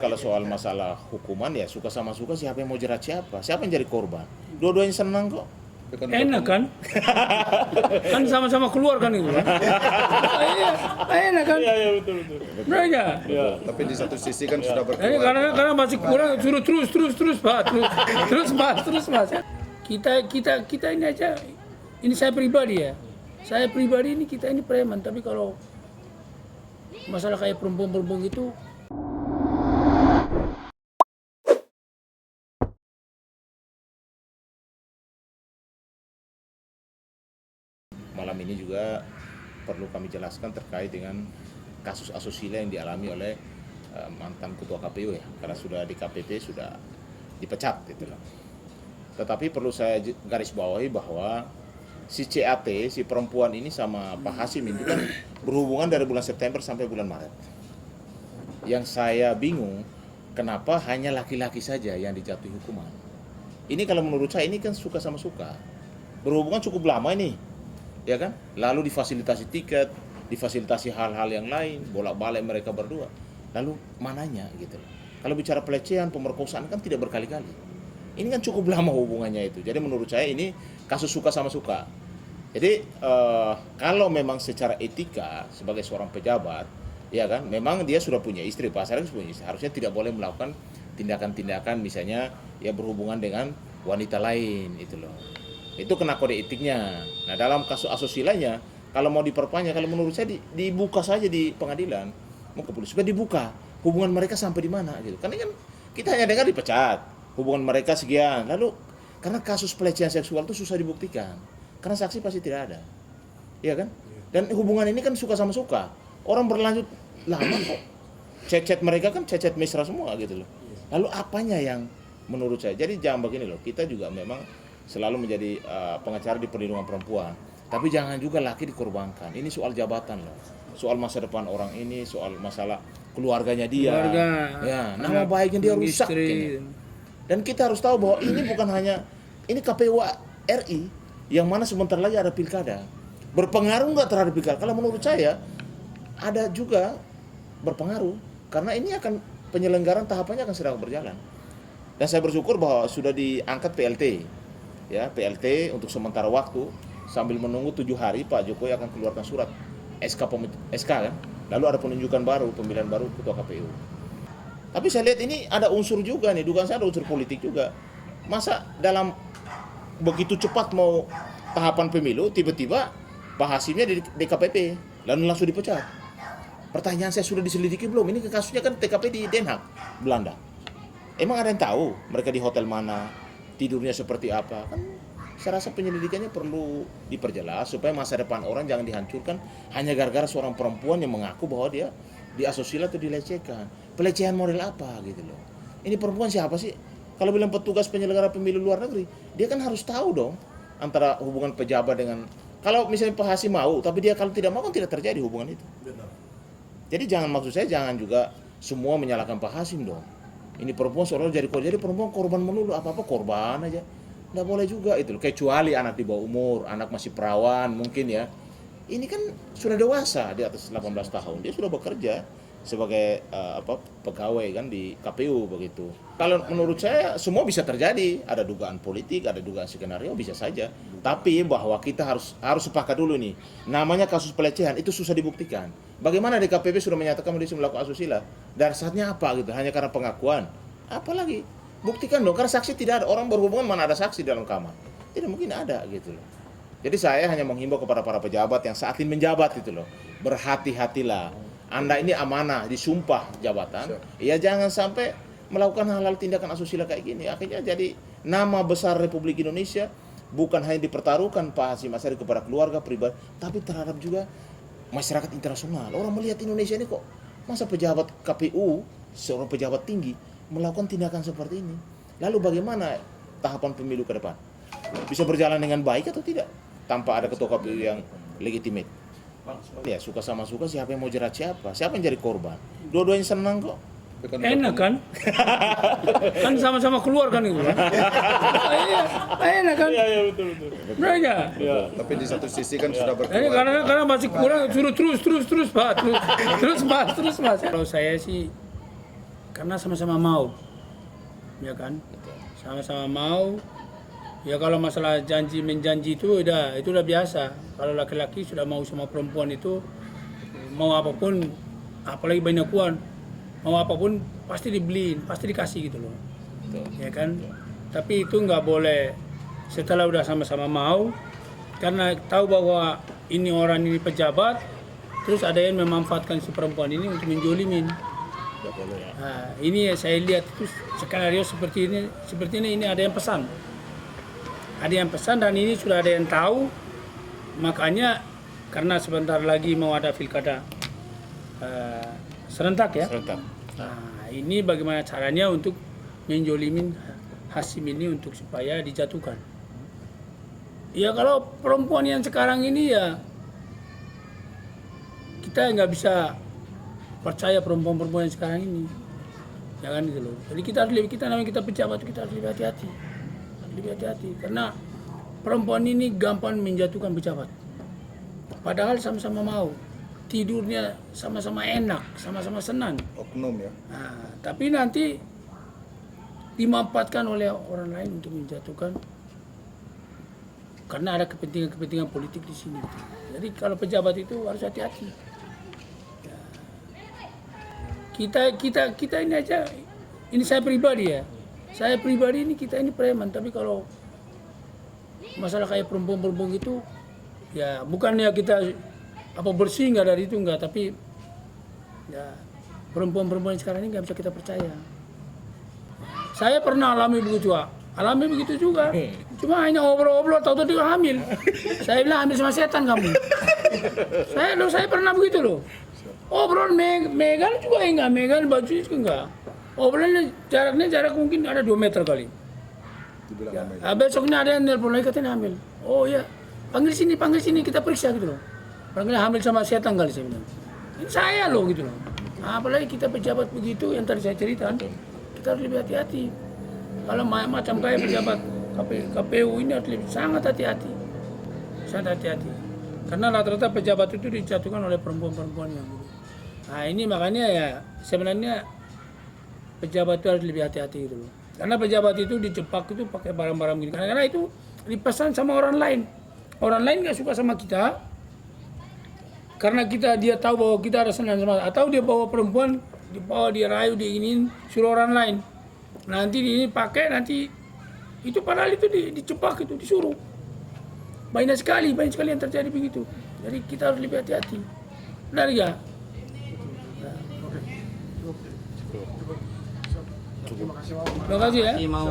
Kalau soal masalah hukuman ya suka sama suka, siapa yang mau jerat siapa? Siapa yang jadi korban? Dua-duanya senang kok. Enak kan? Kan sama-sama keluar kan itu kan? Iya, enak kan? Iya betul. Mereka. Ya. Tapi di satu sisi kan sudah Ini berkeluarga. karena masih kurang, suruh terus Pak, terus Mas. Kita ini aja, ini saya pribadi ya. Saya pribadi ini kita ini preman, tapi kalau masalah kayak perempuan itu Malam ini juga perlu kami jelaskan terkait dengan kasus asusila yang dialami oleh mantan ketua KPU ya, karena sudah di KPP sudah dipecat gitu loh. Tetapi perlu saya garis bawahi bahwa si CAT, si perempuan ini sama Pak Hasim itu kan berhubungan dari bulan September sampai bulan Maret. Yang saya bingung, kenapa hanya laki-laki saja yang dijatuhi hukuman. Ini kalau menurut saya ini kan suka sama suka. Berhubungan cukup lama ini, ya kan? Lalu difasilitasi tiket, difasilitasi hal-hal yang lain, bolak-balik mereka berdua. Lalu mananya gitu loh. Kalau bicara pelecehan, pemerkosaan kan tidak berkali-kali. Ini kan cukup lama hubungannya itu. Jadi menurut saya ini kasus suka sama suka. Jadi kalau memang secara etika sebagai seorang pejabat, ya kan, memang dia sudah punya istri, Pak Sarif punya istri, harusnya tidak boleh melakukan tindakan-tindakan misalnya ya berhubungan dengan wanita lain itu loh. Itu kena kode etiknya. Nah dalam kasus asusilanya kalau mau diperpanjang, kalau menurut saya dibuka saja di pengadilan, mau ke polisi supaya dibuka hubungan mereka sampai di mana gitu. Karena kan kita hanya dengar dipecat, hubungan mereka sekian. Lalu karena kasus pelecehan seksual itu susah dibuktikan, karena saksi pasti tidak ada, iya kan? Dan hubungan ini kan suka sama suka. Orang berlanjut lama kok. Chat-chat mereka kan chat-chat mesra semua gitu loh. Lalu apanya yang menurut saya? Jadi jangan begini loh. Kita juga memang selalu menjadi pengacara di perlindungan perempuan. Tapi jangan juga laki dikorbankan. Ini soal jabatan loh. Soal masa depan orang ini, soal masalah keluarganya dia. keluarga, Ya, nama baiknya dia rusak. istri. Ini. Dan kita harus tahu bahwa ini bukan hanya ini KPU RI yang mana sebentar lagi ada pilkada. Berpengaruh nggak terhadap pilkada? Kalau menurut saya ada juga berpengaruh karena ini akan penyelenggaraan tahapannya akan sedang berjalan. Dan saya bersyukur bahwa sudah diangkat PLT. Ya, PLT untuk sementara waktu sambil menunggu 7 hari Pak Jokowi akan keluarkan surat SK kan. Lalu ada penunjukan baru, pemilihan baru ketua KPU. Tapi saya lihat ini ada unsur juga nih, dugaan saya ada unsur politik juga. Masa dalam begitu cepat mau tahapan pemilu, tiba-tiba Pak Hasimnya di DKPP, lalu langsung dipecat. Pertanyaan saya, sudah diselidiki belum? Ini kasusnya kan TKP di Den Haag, Belanda. Emang ada yang tahu mereka di hotel mana, tidurnya seperti apa? Kan saya rasa penyelidikannya perlu diperjelas supaya masa depan orang jangan dihancurkan hanya gara-gara seorang perempuan yang mengaku bahwa dia diasusila atau dilecehkan. Pelecehan moral apa gitu loh. Ini perempuan siapa sih? Kalau bilang petugas penyelenggara pemilu luar negeri, dia kan harus tahu dong antara hubungan pejabat dengan, kalau misalnya Pak Hasim mau, tapi dia kalau tidak mau kan tidak terjadi hubungan itu. Jadi jangan, maksud saya jangan juga semua menyalahkan Pak Hasim dong. Ini perempuan seolah jadi perempuan korban melulu, apa-apa korban aja. Nggak boleh juga itu loh. Kecuali anak di bawah umur, anak masih perawan mungkin ya. Ini kan sudah dewasa, di atas 18 tahun. Dia sudah bekerja sebagai pegawai kan di KPU begitu. Kalau menurut saya semua bisa terjadi, ada dugaan politik, ada dugaan skenario, bisa saja. Tapi bahwa kita harus sepakat dulu nih, namanya kasus pelecehan itu susah dibuktikan. Bagaimana DKPP sudah menyatakan dia melakukan asusila? Dasarnya apa gitu? Hanya karena pengakuan? Apalagi buktikan dong, karena saksi tidak ada. Orang berhubungan mana ada saksi dalam kamar? Tidak mungkin ada gitu loh. Jadi saya hanya menghimbau kepada para pejabat yang saat ini menjabat itu loh, berhati-hatilah. Anda ini amanah, disumpah jabatan, ya jangan sampai melakukan hal-hal tindakan asusila kayak gini. Akhirnya jadi nama besar Republik Indonesia bukan hanya dipertaruhkan Pak Hasim Asyari kepada keluarga pribadi, tapi terhadap juga masyarakat internasional. Orang melihat Indonesia ini kok, masa pejabat KPU, seorang pejabat tinggi, melakukan tindakan seperti ini. Lalu bagaimana tahapan pemilu ke depan? Bisa berjalan dengan baik atau tidak? Tanpa ada ketua KPU yang legitimate. Ya suka sama suka, siapa yang mau jerat siapa? Siapa yang jadi korban? Dua-duanya senang kok. Enak kan? Kan sama-sama keluar kan itu kan? Iya, enak kan? Iya betul. Mereka. Ya. Tapi di satu sisi kan sudah Ini berkeluarga. karena masih kurang, suruh terus Pak, terus Mas. Kalau saya sih karena sama-sama mau, ya kan? Sama-sama mau. Ya kalau masalah janji menjanji itu udah biasa. Kalau laki-laki sudah mau sama perempuan itu mau apapun, apalagi banyakuan, mau apapun pasti dibeliin, pasti dikasih gitu loh, ya kan? Tapi itu nggak boleh setelah udah sama-sama mau, karena tahu bahwa ini orang ini pejabat, terus ada yang memanfaatkan si perempuan ini untuk menjolimin. Nah, ini saya lihat itu skenario seperti ini ada yang pesan. Ada yang pesan dan ini sudah ada yang tahu, makanya karena sebentar lagi mau ada pilkada serentak ya. Serentak. Nah, ini bagaimana caranya untuk menjolimin Hasim ini untuk supaya dijatuhkan. Ya kalau perempuan yang sekarang ini ya kita nggak bisa percaya perempuan-perempuan yang sekarang ini, jangan gitu loh. Jadi kita pejabat kita harus lebih hati-hati, karena perempuan ini gampang menjatuhkan pejabat. Padahal sama-sama mau, tidurnya sama-sama enak, sama-sama senang. Oknum ya. Nah, tapi nanti dimanfaatkan oleh orang lain untuk menjatuhkan, karena ada kepentingan politik di sini. Jadi kalau pejabat itu harus hati-hati. Ya. Kita ini aja, ini saya pribadi ya. Saya pribadi ini kita ini preman, tapi kalau masalah kayak perempuan-perempuan itu, ya bukannya kita apa bersih nggak dari itu nggak, tapi ya perempuan-perempuan sekarang ini nggak bisa kita percaya. Saya pernah alami begitu juga. Cuma hanya obrol-obrol, tahu-tahu dia hamil. Saya bilang hamil sama setan kamu. Saya pernah begitu loh. Obrol megang juga enggak, megang baju juga enggak. Obrolnya jarak mungkin ada 2 meter kali. Dibilang Ya, namanya. besoknya ada yang nelpon lagi katanya hamil. Oh iya, panggil sini kita periksa gitu loh. Panggil hamil sama setan kali saya bilang. Ini saya loh gitu loh. Apalagi kita pejabat begitu yang tadi saya ceritakan, kita harus lebih hati-hati. Kalau macam kayak pejabat KPU ini harus sangat hati-hati. Karena rata-rata pejabat itu dijatuhkan oleh perempuan-perempuan yang gitu. Nah ini makanya ya sebenarnya pejabat itu harus lebih hati-hati gitu loh. Karena pejabat itu dijebak itu pakai barang-barang gini. Karena itu dipesan sama orang lain. Orang lain nggak suka sama kita. Karena dia tahu bahwa kita ada senang sama, atau dia bawa perempuan, dia rayu, dia ingin suruh orang lain. Nanti ini pakai, nanti itu padahal itu dijebak itu disuruh. Banyak sekali yang terjadi begitu. Jadi kita harus lebih hati-hati. Benar ya? Terima kasih ya. Mau